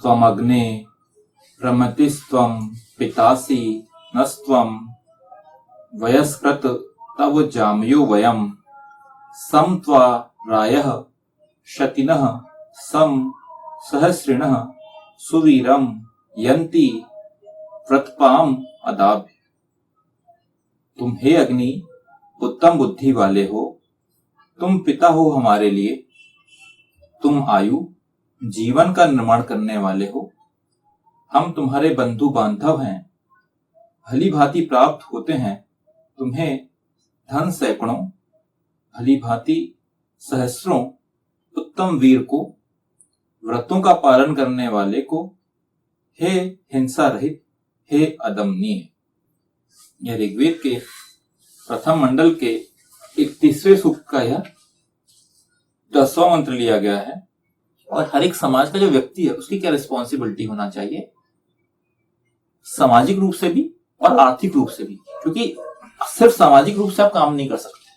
त्वमग्ने प्रमतिस्त्वं पितासि नस्त्वं वयस्कृत तव जामयो वयम् सं त्वा रायः शतिनः सं सहस्रिणः सुवीरं यन्ति प्रतपाम अदाभ्य। तुम हे अग्नि उत्तम बुद्धि वाले हो, तुम पिता हो हमारे लिए, तुम आयु जीवन का निर्माण करने वाले हो, हम तुम्हारे बंधु बांधव हैं, भली भांति प्राप्त होते हैं तुम्हें धन सैकड़ों, भली भांति सहस्रों, उत्तम वीर को, व्रतों का पालन करने वाले को, हे हिंसा रहित, हे अदमनीय। यह ऋग्वेद के प्रथम मंडल के 31वें सूक्त का यह 10वां मंत्र लिया गया है। और हर एक समाज का जो व्यक्ति है उसकी क्या रिस्पॉन्सिबिलिटी होना चाहिए, सामाजिक रूप से भी और आर्थिक रूप से भी, क्योंकि सिर्फ सामाजिक रूप से आप काम नहीं कर सकते,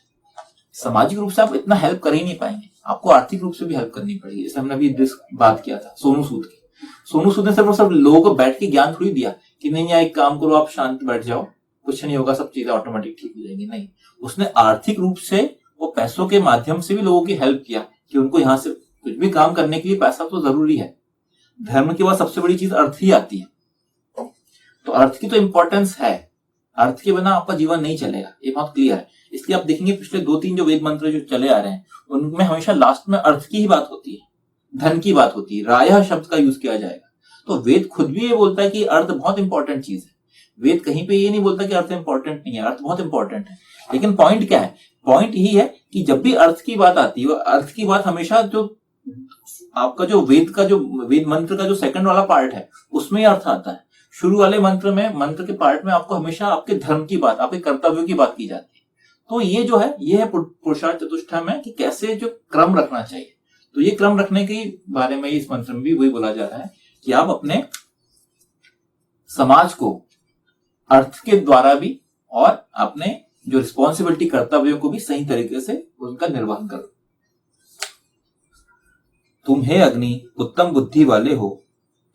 सामाजिक रूप से आप इतना हेल्प कर ही नहीं पाएंगे, आपको आर्थिक रूप से भी हेल्प करनी पड़ेगी। जैसे हमने अभी बात किया था सोनू सूद की, सोनू सूद ने सिर्फ लोगों को बैठ के ज्ञान थोड़ी दिया कि नहीं यार एक काम करो, आप शांत बैठ जाओ, कुछ नहीं होगा, सब चीजें ऑटोमेटिक ठीक हो जाएंगी। नहीं, उसने आर्थिक रूप से वो पैसों के माध्यम से भी लोगों की हेल्प किया कि उनको यहाँ से कुछ भी काम करने के लिए पैसा तो जरूरी है। धर्म के बाद सबसे बड़ी चीज अर्थ ही आती है, तो अर्थ की तो इंपॉर्टेंस है, अर्थ के बिना आपका जीवन नहीं चलेगा, ये बात क्लियर है। इसलिए आप देखेंगे पिछले 2-3 जो वेद मंत्र जो चले आ रहे हैं उनमें हमेशा लास्ट में अर्थ की ही बात होती है, धन की बात होती है, रायः शब्द का यूज किया जाएगा। तो वेद खुद भी ये बोलता है कि अर्थ बहुत इंपॉर्टेंट चीज है, वेद कहीं पे ये नहीं बोलता कि अर्थ इंपॉर्टेंट नहीं है, अर्थ बहुत इंपॉर्टेंट है। लेकिन पॉइंट क्या है, पॉइंट यही है कि जब भी अर्थ की बात आती है, अर्थ की बात हमेशा जो आपका जो वेद मंत्र का जो सेकंड वाला पार्ट है उसमें अर्थ आता है। शुरू वाले मंत्र के पार्ट में आपको हमेशा आपके धर्म की बात, आपके कर्तव्यों की बात की जाती है। तो ये जो है ये है पुरुषार्थ चतुष्टयम् है कि कैसे जो क्रम रखना चाहिए। तो ये क्रम रखने के बारे में इस मंत्र में भी वही बोला जा रहा है कि आप अपने समाज को अर्थ के द्वारा भी और अपने जो रिस्पॉन्सिबिलिटी कर्तव्यों को भी सही तरीके से उनका निर्वहन करो। तुम हे अग्नि उत्तम बुद्धि वाले हो,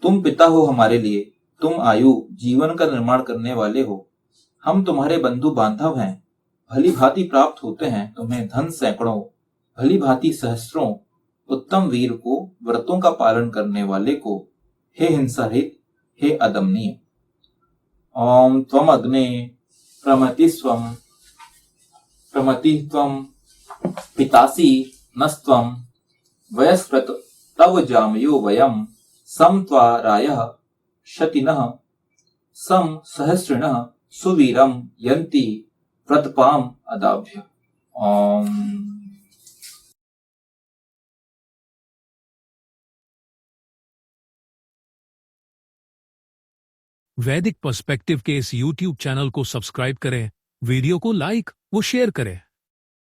तुम पिता हो हमारे लिए, तुम आयु जीवन का निर्माण करने वाले हो, हम तुम्हारे बंधु बांधव हैं, भली भांति प्राप्त होते हैं तुम्हें धन सैकड़ों, भली भांति सहस्रों, उत्तम वीर को, व्रतों का पालन करने वाले को, हे हिंसा रहित, हे अदमनीय। ओम त्वम अग्ने प्रमतिस्त्वं पितासि नस्त्वं वयस्कृत तव जामयो वयम् सं त्वा रायः शतिनः सं सहस्रिणः सुवीरं यन्ति प्रतपाम अदाभ्य। ओम। वैदिक पर्सपेक्टिव के इस YouTube चैनल को सब्सक्राइब करें, वीडियो को लाइक व शेयर करें।